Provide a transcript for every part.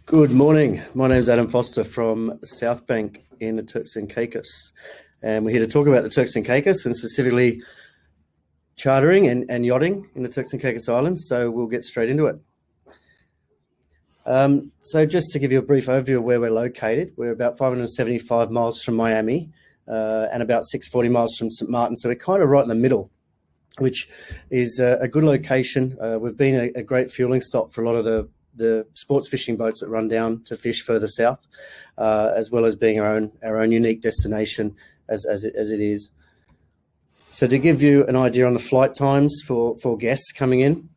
Good morning. My name is Adam Foster from South Bank in the Turks and Caicos. And we're here to talk about the Turks and Caicos and specifically chartering and yachting in the Turks and Caicos Islands. So we'll get straight into it. So just to give you a brief overview of where we're located, we're about 575 miles from Miami and about 640 miles from St. Martin. So we're kind of right in the middle, which is a good location. We've been a great fueling stop for a lot of the sports fishing boats that run down to fish further south, as well as being our own unique destination as it is. So to give you an idea on the flight times for guests coming in,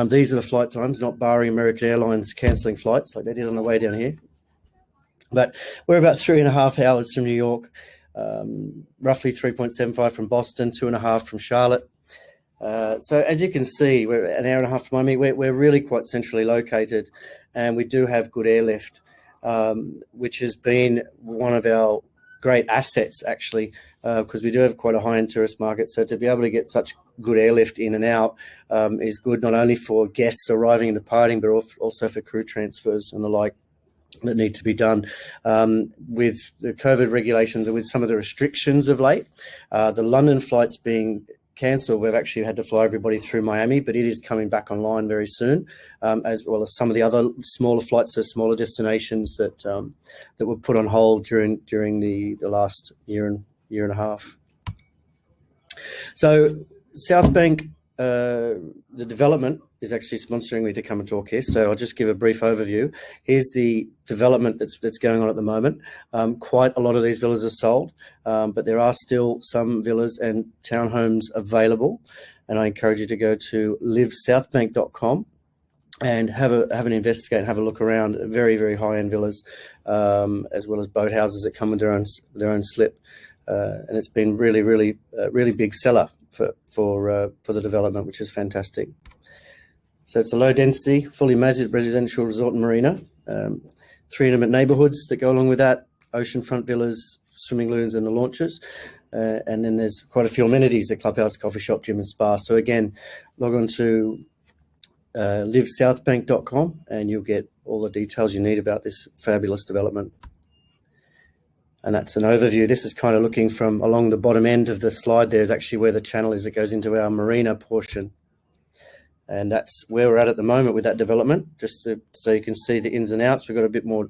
these are the flight times, not barring American Airlines cancelling flights like they did on the way down here. But we're about 3.5 hours from New York, roughly 3.75 from Boston, 2.5 from Charlotte. So as you can see, we're an hour and a half from Miami. We're really quite centrally located, and we do have good airlift, which has been one of our great assets, actually, because we do have quite a high-end tourist market. So to be able to get such good airlift in and out is good, not only for guests arriving and departing, but also for crew transfers and the like that need to be done. With the COVID regulations and with some of the restrictions of late, the London flights being cancelled, we've actually had to fly everybody through Miami, but it is coming back online very soon, as well as some of the other smaller flights to smaller destinations that were put on hold during the last year and a half. So South Bank, the development is actually sponsoring me to come and talk here. So I'll just give a brief overview. Here's the development that's going on at the moment. Quite a lot of these villas are sold, but there are still some villas and townhomes available. And I encourage you to go to livesouthbank.com and have an investigate and have a look around. Very, very high-end villas, as well as boathouses that come with their own slip. And it's been really big seller for the development, which is fantastic. So it's a low-density, fully managed residential resort and marina, 3 intimate neighbourhoods that go along with that, oceanfront villas, swimming lagoons and the launches. And then there's quite a few amenities, the clubhouse, coffee shop, gym and spa. So again, log on to livesouthbank.com and you'll get all the details you need about this fabulous development. And that's an overview. This is kind of looking from along the bottom end of the slide. There's actually where the channel is that goes into our marina portion. And that's where we're at the moment with that development, just so you can see the ins and outs. We've got a bit more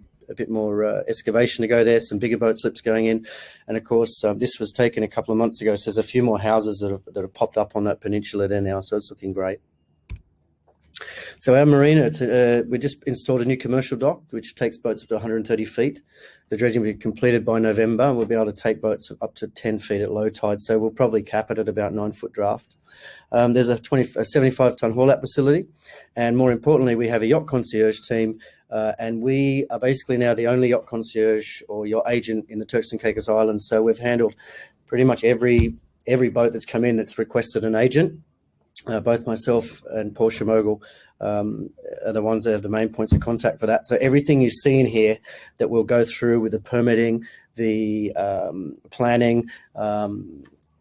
excavation to go there, some bigger boat slips going in. And of course, this was taken a couple of months ago. So there's a few more houses that have popped up on that peninsula there now. So it's looking great. So our marina, we just installed a new commercial dock, which takes boats up to 130 feet. The dredging will be completed by November, and we'll be able to take boats up to 10 feet at low tide. So we'll probably cap it at about 9-foot draft. There's a 75-ton haul-out facility, and more importantly, we have a yacht concierge team, and we are basically now the only yacht concierge or yacht agent in the Turks and Caicos Islands. So we've handled pretty much every boat that's come in that's requested an agent. Both myself and Portia Mogul are the ones that have the main points of contact for that. So everything you see in here that we'll go through with the permitting, the planning,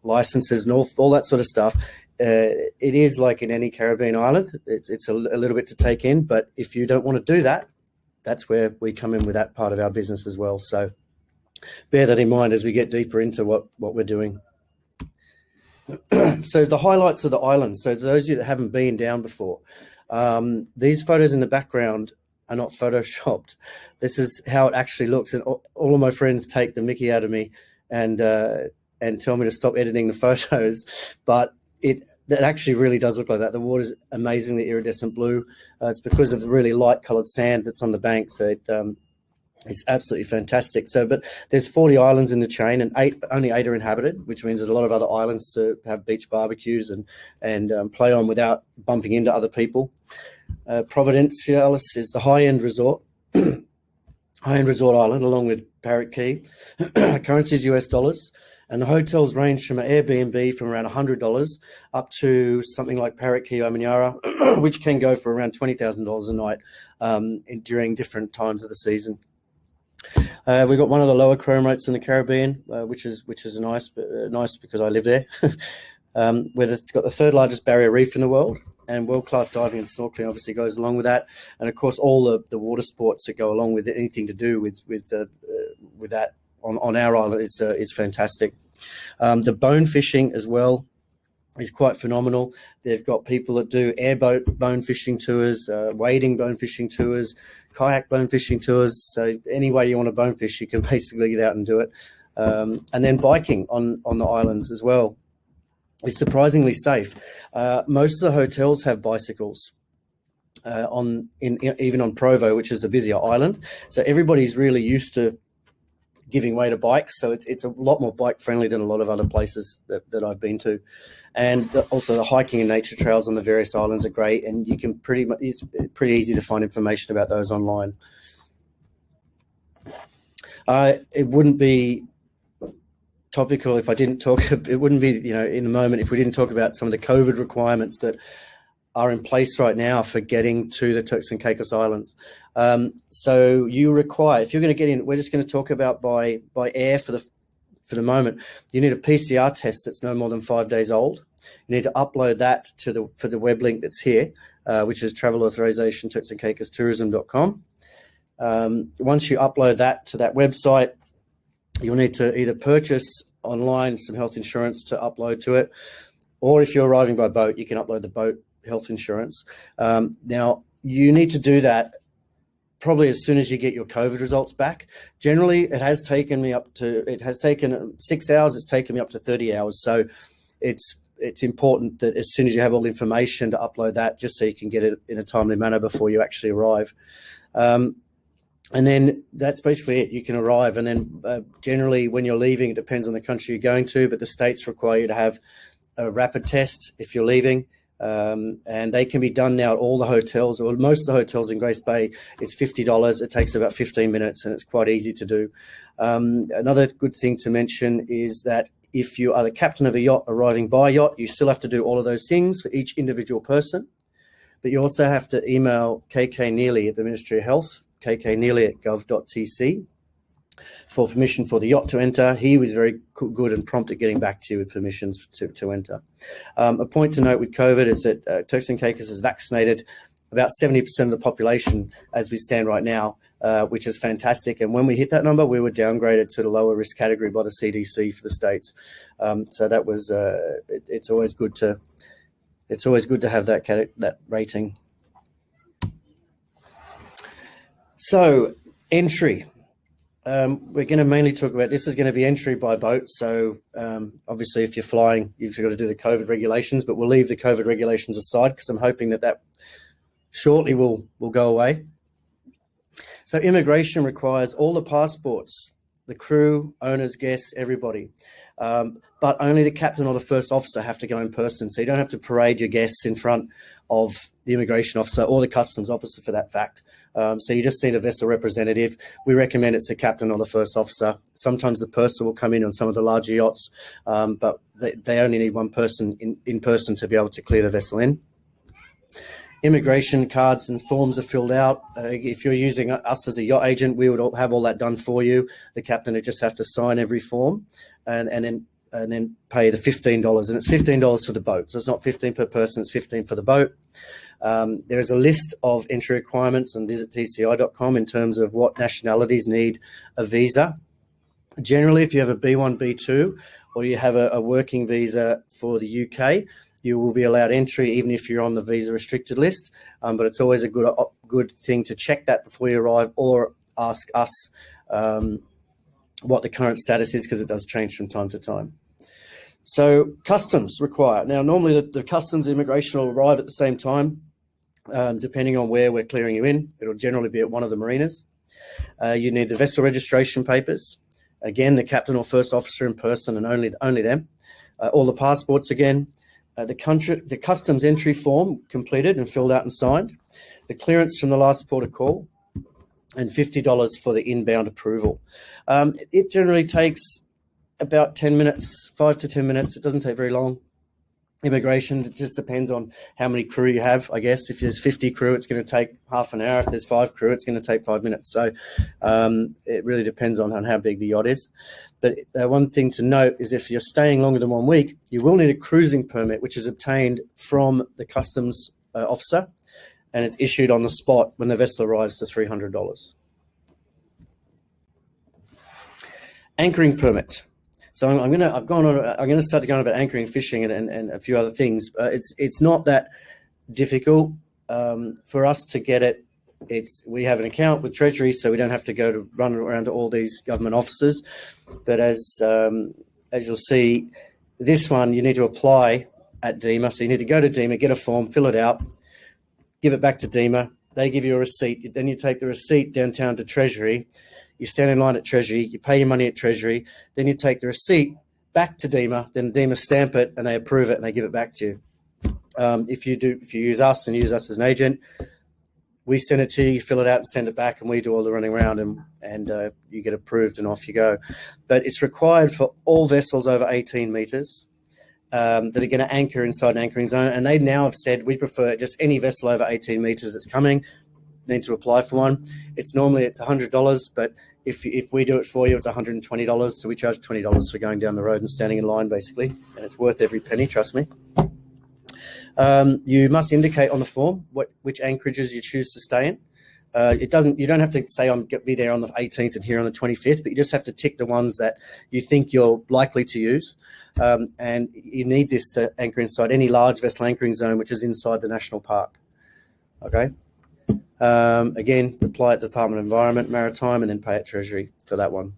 licenses and all that sort of stuff, it is like in any Caribbean island. It's a little bit to take in, but if you don't want to do that, that's where we come in with that part of our business as well. So bear that in mind as we get deeper into what we're doing. So the highlights of the island. So for those of you that haven't been down before, these photos in the background are not photoshopped. This is how it actually looks. And all of my friends take the mickey out of me and tell me to stop editing the photos. But it actually really does look like that. The water is amazingly iridescent blue. It's because of the really light coloured sand that's on the bank. So it's absolutely fantastic. So, but there's 40 islands in the chain, and only 8 are inhabited, which means there's a lot of other islands to have beach barbecues and play on without bumping into other people. Providenciales is the high-end resort island, along with Parrot Key. Currency is US dollars, and the hotels range from an Airbnb from around $100 up to something like Parrot Key Omanara, which can go for around $20,000 a night during different times of the season. We've got one of the lower crime rates in the Caribbean, which is nice because I live there. Where it's got the 3rd largest barrier reef in the world, and world-class diving and snorkeling obviously goes along with that. And of course, all the water sports that go along with it, anything to do with that on our island is fantastic. The bone fishing as well is quite phenomenal. They've got people that do airboat bone fishing tours, wading bone fishing tours, kayak bone fishing tours. So any way you want to bone fish, you can basically get out and do it. And then biking on the islands as well is surprisingly safe. Most of the hotels have bicycles even on Provo, which is the busier island. So everybody's really used to giving way to bikes, so it's a lot more bike friendly than a lot of other places that I've been to. And also the hiking and nature trails on the various islands are great, and you can it's pretty easy to find information about those online. It wouldn't be topical if I didn't talk, it wouldn't be, in the moment if we didn't talk about some of the COVID requirements that are in place right now for getting to the Turks and Caicos Islands. So you require, if you're going to get in, we're just going to talk about by air for the moment. You need a PCR test that's no more than 5 days old. You need to upload that for the web link that's here, which is travel authorization Turks and Caicos tourism.com. Once you upload that to that website, you'll need to either purchase online some health insurance to upload to it, or if you're arriving by boat, you can upload the boat health insurance. Now, you need to do that probably as soon as you get your COVID results back. Generally, it has taken 6 hours. It's taken me up to 30 hours. So it's important that as soon as you have all the information to upload that, just so you can get it in a timely manner before you actually arrive. And then that's basically it. You can arrive, and then generally when you're leaving, it depends on the country you're going to, but the states require you to have a rapid test if you're leaving. And they can be done now at all the hotels, or most of the hotels in Grace Bay. It's $50. It takes about 15 minutes, and it's quite easy to do. Another good thing to mention is that if you are the captain of a yacht arriving by yacht, you still have to do all of those things for each individual person. But you also have to email KK Neely at the Ministry of Health, kkneely@gov.tc, for permission for the yacht to enter. He was very good and prompt at getting back to you with permissions to enter. A point to note with COVID is that Turks and Caicos has vaccinated about 70% of the population as we stand right now, which is fantastic. And when we hit that number, we were downgraded to the lower risk category by the CDC for the states. So that was it's always good to have that rating. So entry. We're going to mainly talk about, this is going to be entry by boat. So obviously if you're flying, you've got to do the COVID regulations, but we'll leave the COVID regulations aside because I'm hoping that shortly will go away. So immigration requires all the passports, the crew, owners, guests, everybody. But only the captain or the first officer have to go in person. So you don't have to parade your guests in front of the immigration officer or the customs officer for that fact. So you just need a vessel representative. We recommend it's a captain or the first officer. Sometimes the purser will come in on some of the larger yachts, but they only need one person in person to be able to clear the vessel in. Immigration cards and forms are filled out. If you're using us as a yacht agent, we would have all that done for you. The captain would just have to sign every form and then pay the $15. And it's $15 for the boat. So it's not $15 per person, it's $15 for the boat. There is a list of entry requirements on visit tci.com in terms of what nationalities need a visa. Generally, if you have a B1, B2, or you have a working visa for the UK, you will be allowed entry even if you're on the visa restricted list. But it's always a good thing to check that before you arrive, or ask us what the current status is, because it does change from time to time. So customs require. Now, normally the customs immigration will arrive at the same time, depending on where we're clearing you in. It'll generally be at one of the marinas. You need the vessel registration papers. Again, the captain or first officer in person, and only them. All the passports again. The customs entry form completed and filled out and signed. The clearance from the last port of call, and $50 for the inbound approval. It generally takes about 10 minutes, 5 to 10 minutes. It doesn't take very long. Immigration, it just depends on how many crew you have, I guess. If there's 50 crew, it's going to take half an hour. If there's 5 crew, it's going to take 5 minutes. So it really depends on how big the yacht is. But one thing to note is if you're staying longer than 1 week, you will need a cruising permit, which is obtained from the customs officer, and it's issued on the spot when the vessel arrives for $300. Anchoring permit. So I'm going to start to go on about anchoring, fishing, and a few other things. It's not that difficult for us to get it. We have an account with Treasury, so we don't have to go to run around to all these government offices. But as you'll see, this one you need to apply at DEMA. So you need to go to DEMA, get a form, fill it out, give it back to DEMA. They give you a receipt. Then you take the receipt downtown to Treasury. You stand in line at Treasury. You pay your money at Treasury. Then you take the receipt back to DEMA. Then DEMA stamp it and they approve it and they give it back to you. If you use us and use us as an agent, we send it to you, fill it out and send it back, and we do all the running around, and you get approved and off you go. But it's required for all vessels over 18 metres that are going to anchor inside an anchoring zone. And they now have said we prefer just any vessel over 18 metres that's coming, need to apply for one. It's $100, but if we do it for you, it's $120. So we charge $20 for going down the road and standing in line, basically, and it's worth every penny, trust me. You must indicate on the form which anchorages you choose to stay in. You don't have to say be there on the 18th and here on the 25th, but you just have to tick the ones that you think you're likely to use. And you need this to anchor inside any large vessel anchoring zone, which is inside the national park. Okay. Again, apply at the Department of Environment, Maritime, and then pay at Treasury for that one.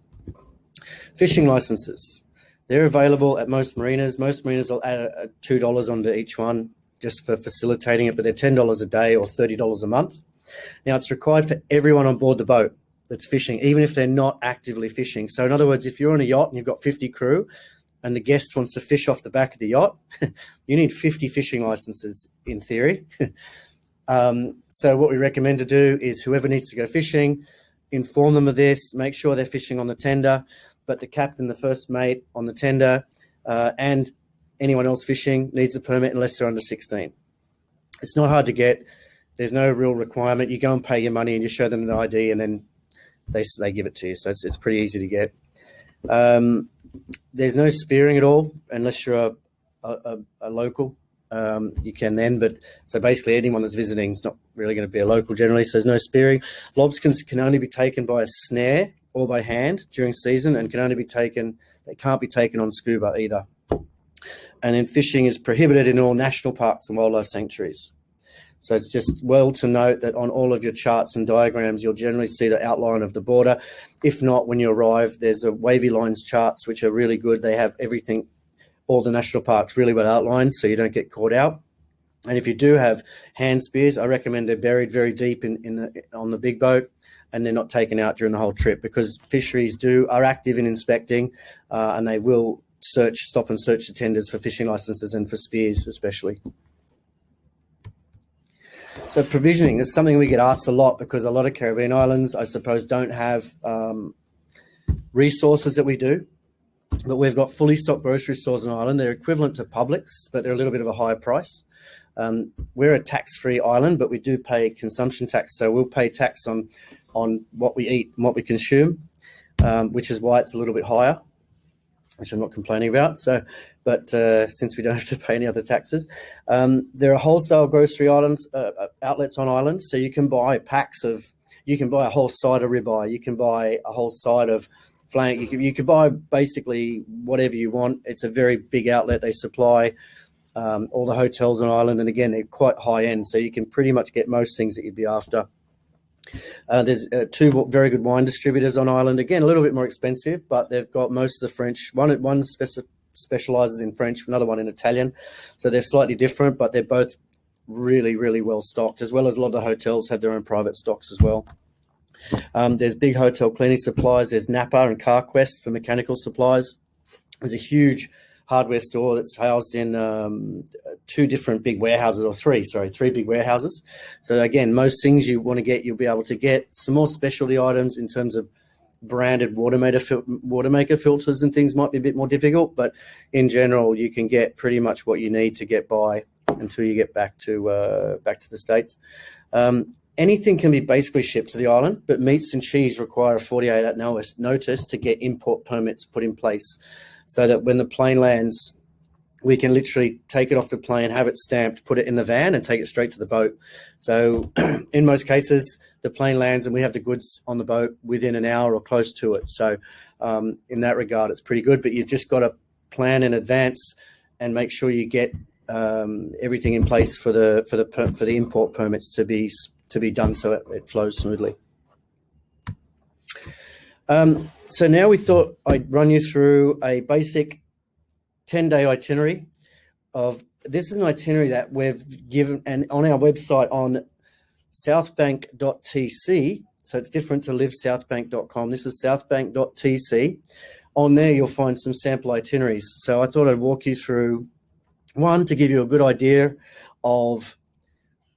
Fishing licenses. They're available at most marinas. Most marinas will add $2 onto each one just for facilitating it, but they're $10 a day or $30 a month. Now, it's required for everyone on board the boat that's fishing, even if they're not actively fishing. So in other words, if you're on a yacht and you've got 50 crew and the guest wants to fish off the back of the yacht, you need 50 fishing licenses in theory. So what we recommend to do is whoever needs to go fishing, inform them of this, make sure they're fishing on the tender, but the captain, the first mate on the tender, and anyone else fishing needs a permit unless they're under 16. It's not hard to get. There's no real requirement. You go and pay your money and you show them an ID and then they give it to you. So it's pretty easy to get. There's no spearing at all unless you're a local. You can then, but so basically anyone that's visiting is not really going to be a local generally, so there's no spearing. Lobsters can only be taken by a snare or by hand during season and they can't be taken on scuba either. And then fishing is prohibited in all national parks and wildlife sanctuaries. So it's just well to note that on all of your charts and diagrams, you'll generally see the outline of the border. If not, when you arrive, there's a wavy lines charts, which are really good. They have everything, all the national parks really well outlined, so you don't get caught out. And if you do have hand spears, I recommend they're buried very deep on the big boat and they're not taken out during the whole trip, because fisheries are active in inspecting and they will stop and search the tenders for fishing licenses and for spears especially. So provisioning is something we get asked a lot because a lot of Caribbean islands, I suppose, don't have resources that we do. But we've got fully stocked grocery stores on Ireland. They're equivalent to Publix, but they're a little bit of a higher price. We're a tax-free island, but we do pay consumption tax. So we'll pay tax on what we eat and what we consume, which is why it's a little bit higher, which I'm not complaining about. But since we don't have to pay any other taxes, there are wholesale grocery outlets on island. So you can buy you can buy a whole side of ribeye, you can buy a whole side of flank, you could buy basically whatever you want. It's a very big outlet. They supply all the hotels on island, and again, they're quite high end, so you can pretty much get most things that you'd be after. There's two very good wine distributors on island. Again, a little bit more expensive, but they've got most of the French. One specializes in French, another one in Italian. So they're slightly different, but they're both really, really well stocked, as well as a lot of the hotels have their own private stocks as well. There's big hotel cleaning supplies. There's Napa and CarQuest for mechanical supplies. There's a huge hardware store that's housed in three big warehouses. So again, most things you want to get, you'll be able to get. Some more specialty items in terms of branded watermaker filters and things might be a bit more difficult, but in general, you can get pretty much what you need to get by until you get back to the States. Anything can be basically shipped to the island, but meats and cheese require a 48-hour notice to get import permits put in place, so that when the plane lands we can literally take it off the plane, have it stamped, put it in the van, and take it straight to the boat. So in most cases, the plane lands and we have the goods on the boat within an hour or close to it. So in that regard, it's pretty good. But you've just got to plan in advance and make sure you get everything in place for the import permits to be done so it flows smoothly. So now we thought I'd run you through a basic 10-day itinerary this is an itinerary that we've given and on our website on southbank.tc. So it's different to livesouthbank.com. This is southbank.tc. On there, you'll find some sample itineraries. So I thought I'd walk you through one to give you a good idea of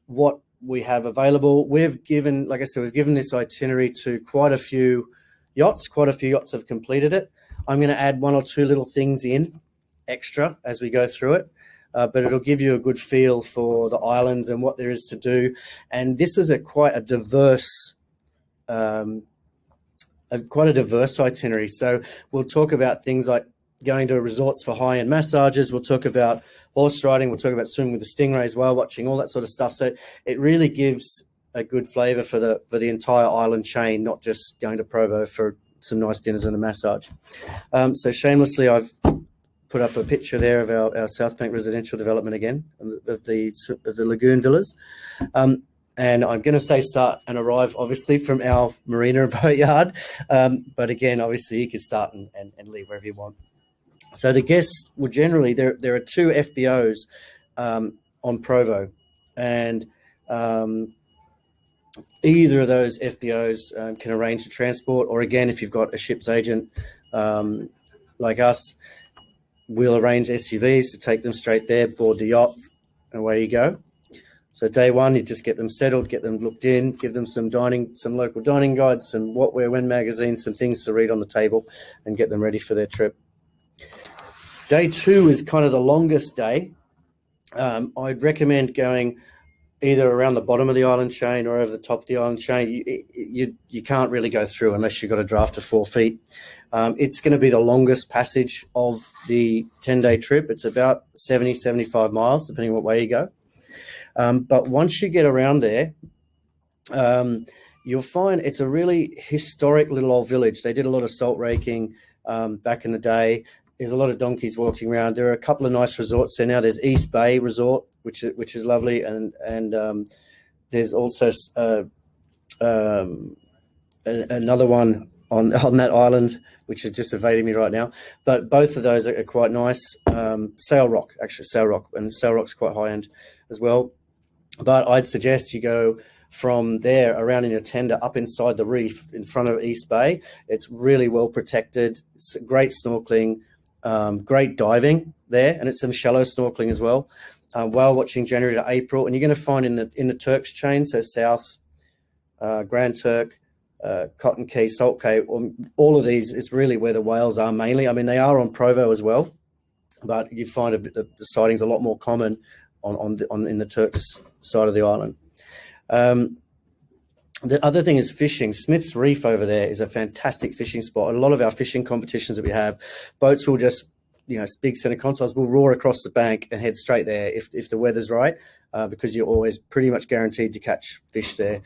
what we have available. We've given, like I said, we've given this itinerary to quite a few yachts. Quite a few yachts have completed it. I'm going to add one or two little things in extra as we go through it, but it'll give you a good feel for the islands and what there is to do. And this is quite a diverse itinerary. So we'll talk about things like going to resorts for high-end massages. We'll talk about horse riding. We'll talk about swimming with the stingrays, whale watching, all that sort of stuff. So it really gives a good flavour for the entire island chain, not just going to Provo for some nice dinners and a massage. So shamelessly, I've put up a picture there of our South Bank residential development again, of the lagoon villas. And I'm going to say start and arrive, obviously, from our marina and boatyard. But again, obviously, you can start and leave wherever you want. So the guests will generally, there are two FBOs on Provo. And either of those FBOs can arrange the transport. Or again, if you've got a ship's agent like us, we'll arrange SUVs to take them straight there, board the yacht, and away you go. So day one, you just get them settled, get them looked in, give them some local dining guides, some what, where, when magazines, some things to read on the table, and get them ready for their trip. Day two is kind of the longest day. I'd recommend going either around the bottom of the island chain or over the top of the island chain. You can't really go through unless you've got a draft of 4 feet. It's going to be the longest passage of the 10-day trip. It's about 70, 75 miles, depending on what way you go. But once you get around there, you'll find it's a really historic little old village. They did a lot of salt raking back in the day. There's a lot of donkeys walking around. There are a couple of nice resorts there now. There's East Bay Resort, which is lovely, and there's also another one on that island, which is just evading me right now. But both of those are quite nice. Sail Rock, and Sail Rock's quite high end as well. But I'd suggest you go from there around in your tender up inside the reef in front of East Bay. It's really well protected. It's great snorkeling, great diving there, and it's some shallow snorkeling as well. Whale watching January to April, and you're going to find in the Turks chain, so South, Grand Turk, Cotton Key, Salt Cay, all of these is really where the whales are mainly. I mean, they are on Provo as well, but you find the sightings a lot more common in the Turks side of the island. The other thing is fishing. Smith's Reef over there is a fantastic fishing spot. A lot of our fishing competitions that we have, boats will just, big center consoles will roar across the bank and head straight there if the weather's right, because you're always pretty much guaranteed to catch fish there.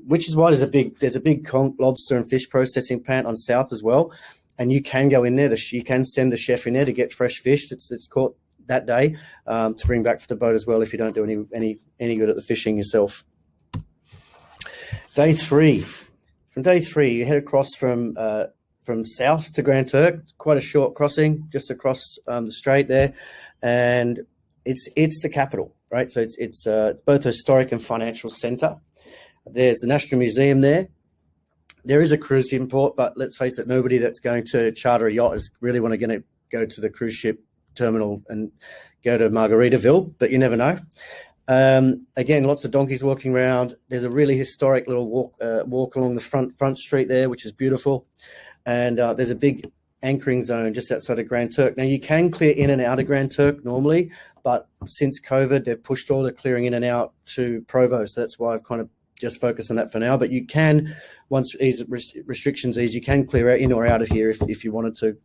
Which is why there's a big lobster and fish processing plant on South as well, and you can go in there. You can send the chef in there to get fresh fish that's caught that day to bring back for the boat as well if you don't do any good at the fishing yourself. Day three. From day three, you head across from South to Grand Turk. It's quite a short crossing, just across the strait there, and it's the capital, right? So it's both a historic and financial centre. There's the National Museum there. There is a cruise import, but let's face it, nobody that's going to charter a yacht is really going to go to the cruise ship terminal and go to Margaritaville, but you never know. Again, lots of donkeys walking around. There's a really historic little walk along the front street there, which is beautiful. And there's a big anchoring zone just outside of Grand Turk. Now, you can clear in and out of Grand Turk normally, but since COVID, they've pushed all the clearing in and out to Provo. So that's why I've kind of just focused on that for now. But you can, once restrictions ease, you can clear in or out of here if you wanted to.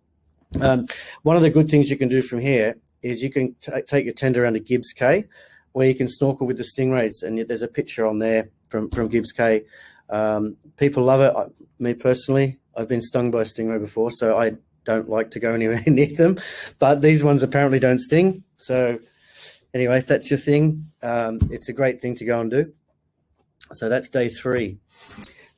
One of the good things you can do from here is you can take your tender around to Gibbs Cay, where you can snorkel with the stingrays, and there's a picture on there from Gibbs Cay. People love it. Me personally, I've been stung by a stingray before, so I don't like to go anywhere near them. But these ones apparently don't sting. So anyway, if that's your thing, it's a great thing to go and do. So that's day 3.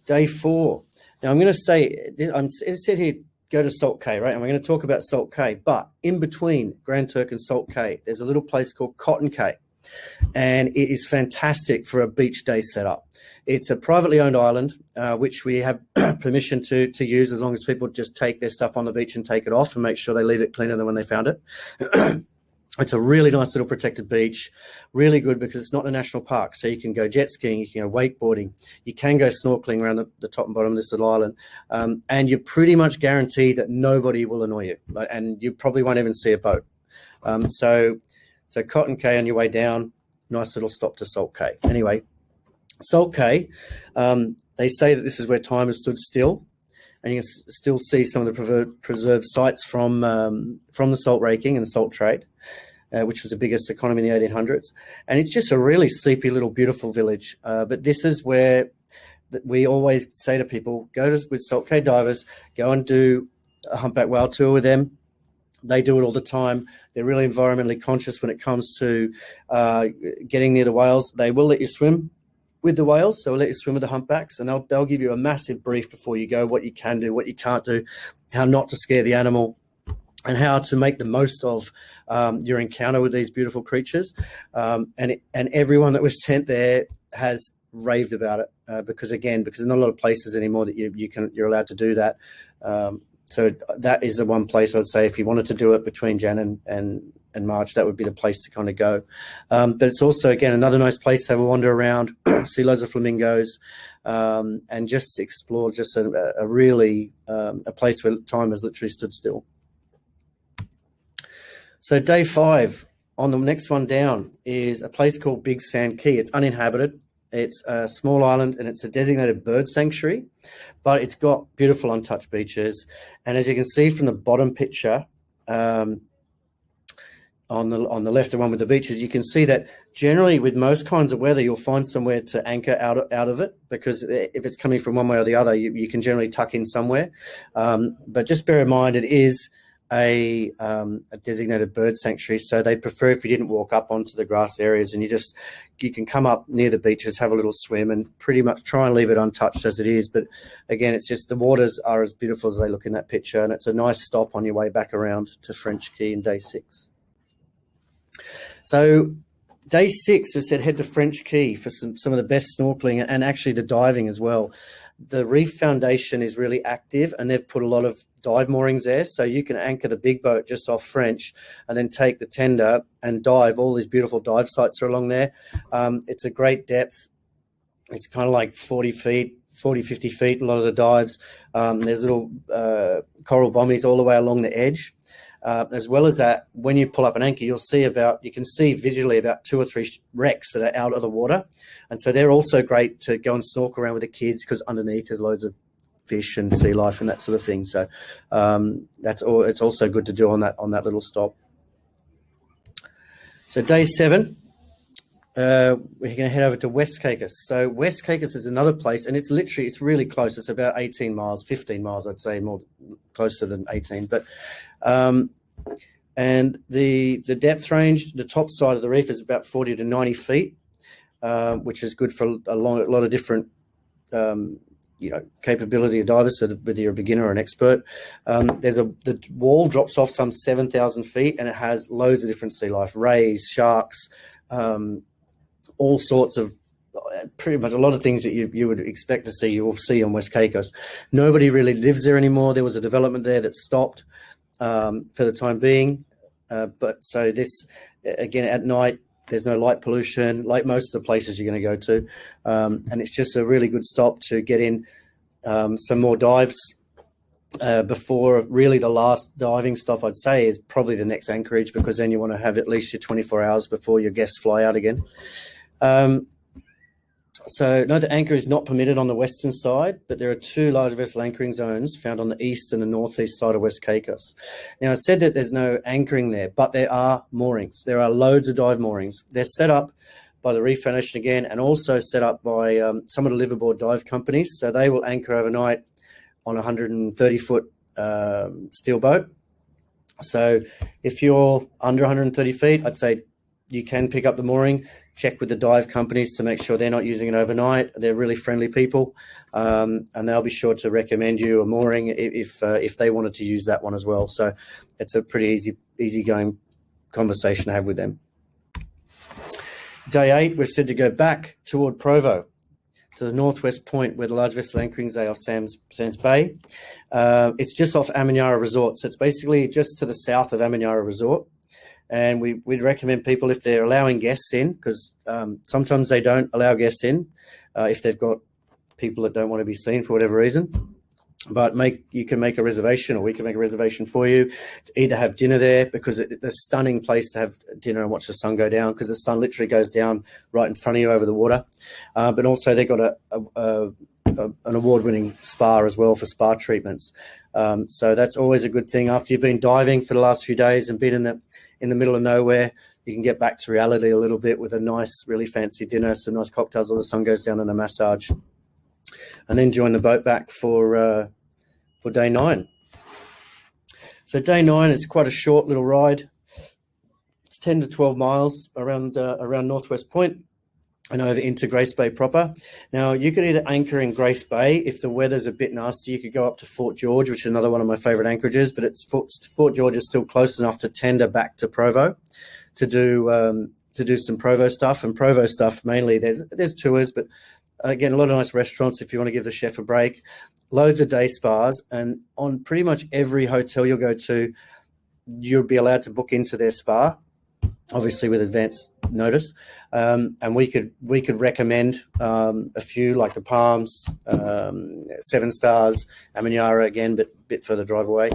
Day 4. Now I'm going to say, it said here, go to Salt Cay, right? And we're going to talk about Salt Cay. But in between Grand Turk and Salt Cay, there's a little place called Cotton Cay. And it is fantastic for a beach day setup. It's a privately owned island, which we have permission to use as long as people just take their stuff on the beach and take it off and make sure they leave it cleaner than when they found it. It's a really nice little protected beach, really good because it's not a national park. So you can go jet skiing, you can go wakeboarding, you can go snorkeling around the top and bottom of this little island. And you're pretty much guaranteed that nobody will annoy you. And you probably won't even see a boat. So Cotton Cay on your way down, nice little stop to Salt Cay. Anyway, Salt Cay, they say that this is where time has stood still. And you can still see some of the preserved sites from the salt raking and the salt trade, which was the biggest economy in the 1800s. And it's just a really sleepy little beautiful village. But this is where we always say to people, with Salt Cay divers, go and do a humpback whale tour with them. They do it all the time. They're really environmentally conscious when it comes to getting near the whales. They will let you swim with the whales, so they'll let you swim with the humpbacks, and they'll give you a massive brief before you go, what you can do, what you can't do, how not to scare the animal, and how to make the most of your encounter with these beautiful creatures. And everyone that was sent there has raved about it because there's not a lot of places anymore that you're allowed to do that. So that is the one place I'd say if you wanted to do it between Jan and March, that would be the place to kind of go. But it's also, again, another nice place to have a wander around, see loads of flamingos, and just explore just a really a place where time has literally stood still. So day 5, on the next one down, is a place called Big Sand Key. It's uninhabited. It's a small island, and it's a designated bird sanctuary, but it's got beautiful untouched beaches. And as you can see from the bottom picture, on the left, the one with the beaches, you can see that generally with most kinds of weather, you'll find somewhere to anchor out of it, because if it's coming from one way or the other, you can generally tuck in somewhere. But just bear in mind, it is a designated bird sanctuary, so they prefer if you didn't walk up onto the grass areas, and you can come up near the beaches, have a little swim, and pretty much try and leave it untouched as it is. But again, it's just the waters are as beautiful as they look in that picture, and it's a nice stop on your way back around to French Quay in day 6. So day 6, we said head to French Quay for some of the best snorkeling and actually the diving as well. The reef foundation is really active, and they've put a lot of dive moorings there, so you can anchor the big boat just off French and then take the tender and dive. All these beautiful dive sites are along there. It's a great depth. It's kind of like 40 feet, 40, 50 feet, a lot of the dives. There's little coral bommies all the way along the edge. As well as that, when you pull up an anchor, you can see visually about 2 or 3 wrecks that are out of the water. And so they're also great to go and snorkel around with the kids, because underneath there's loads of fish and sea life and that sort of thing. So it's also good to do on that little stop. So day 7, we're going to head over to West Caicos. So West Caicos is another place, and it's really close. It's about 18 miles, 15 miles, I'd say, more closer than 18. But and the depth range, the top side of the reef is about 40 to 90 feet, which is good for a lot of different capability of divers, so whether you're a beginner or an expert. The wall drops off some 7,000 feet, and it has loads of different sea life, rays, sharks, all sorts of, pretty much a lot of things that you would expect to see, you will see on West Caicos. Nobody really lives there anymore. There was a development there that stopped for the time being. But so this, again, at night, there's no light pollution, like most of the places you're going to go to. And it's just a really good stop to get in some more dives before really the last diving stop, I'd say, is probably the next anchorage, because then you want to have at least your 24 hours before your guests fly out again. So note that anchor is not permitted on the western side, but there are 2 large vessel anchoring zones found on the east and the northeast side of West Caicos. Now, I said that there's no anchoring there, but there are moorings. There are loads of dive moorings. They're set up by the Reef Foundation again, and also set up by some of the liveaboard dive companies. So they will anchor overnight on a 130-foot steel boat. So if you're under 130 feet, I'd say you can pick up the mooring, check with the dive companies to make sure they're not using it overnight. They're really friendly people, and they'll be sure to recommend you a mooring if they wanted to use that one as well. So it's a pretty easygoing conversation to have with them. Day 8, we're said to go back toward Provo, to the northwest point where the large vessel anchorings are, Sam's Bay. It's just off Amanyara Resort, so it's basically just to the south of Amanyara Resort. And we'd recommend people, if they're allowing guests in, because sometimes they don't allow guests in if they've got people that don't want to be seen for whatever reason. But you can make a reservation, or we can make a reservation for you to either have dinner there, because it's a stunning place to have dinner and watch the sun go down, because the sun literally goes down right in front of you over the water. But also they've got an award-winning spa as well for spa treatments. So that's always a good thing. After you've been diving for the last few days and been in the middle of nowhere, you can get back to reality a little bit with a nice, really fancy dinner, some nice cocktails while the sun goes down, and a massage. And then join the boat back for day 9. So day 9 is quite a short little ride. It's 10 to 12 miles around Northwest Point and over into Grace Bay proper. Now, you could either anchor in Grace Bay. If the weather's a bit nasty, you could go up to Fort George, which is another one of my favorite anchorages, but Fort George is still close enough to tender back to Provo to do some Provo stuff. And Provo stuff, mainly, there's tours, but again, a lot of nice restaurants if you want to give the chef a break. Loads of day spas, and on pretty much every hotel you'll go to, you'll be allowed to book into their spa, obviously with advance notice. And we could recommend a few, like the Palms, 7 Stars, Amanyara again, but a bit further drive away.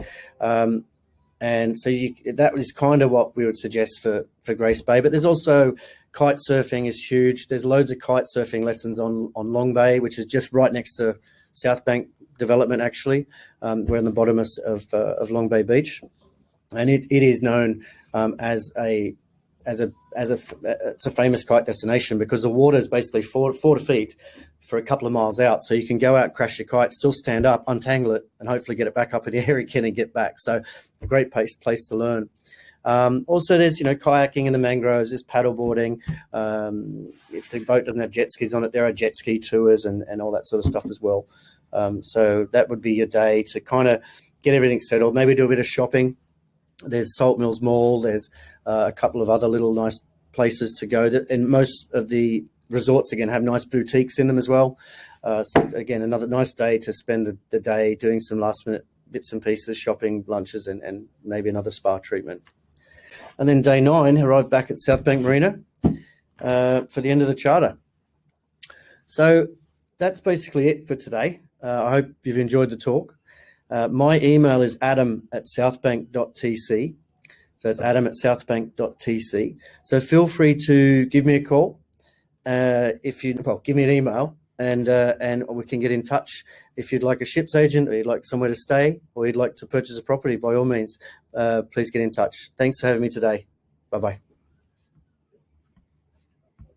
And so that is kind of what we would suggest for Grace Bay. But there's also kite surfing is huge. There's loads of kite surfing lessons on Long Bay, which is just right next to South Bank development. Actually, we're in the bottom of Long Bay Beach, and it is known as a famous kite destination, because the water is basically 40 feet for a couple of miles out. So you can go out, crash your kite, still stand up, untangle it, and hopefully get it back up in the air again and get back. So a great place to learn. Also, there's kayaking in the mangroves, there's paddleboarding. If the boat doesn't have jet skis on it, there are jet ski tours and all that sort of stuff as well. So that would be your day to kind of get everything settled. Maybe do a bit of shopping. There's Salt Mills Mall. There's a couple of other little nice places to go. And most of the resorts, again, have nice boutiques in them as well. So, again, another nice day to spend the day doing some last-minute bits and pieces, shopping, lunches, and maybe another spa treatment. And then day 9, arrive back at South Bank Marina for the end of the charter. So that's basically it for today. I hope you've enjoyed the talk. My email is adam@southbank.tc. So it's adam@southbank.tc. So feel free to give me a call. Give me an email, and we can get in touch. If you'd like a ship's agent, or you'd like somewhere to stay, or you'd like to purchase a property, by all means, please get in touch. Thanks for having me today. Bye-bye.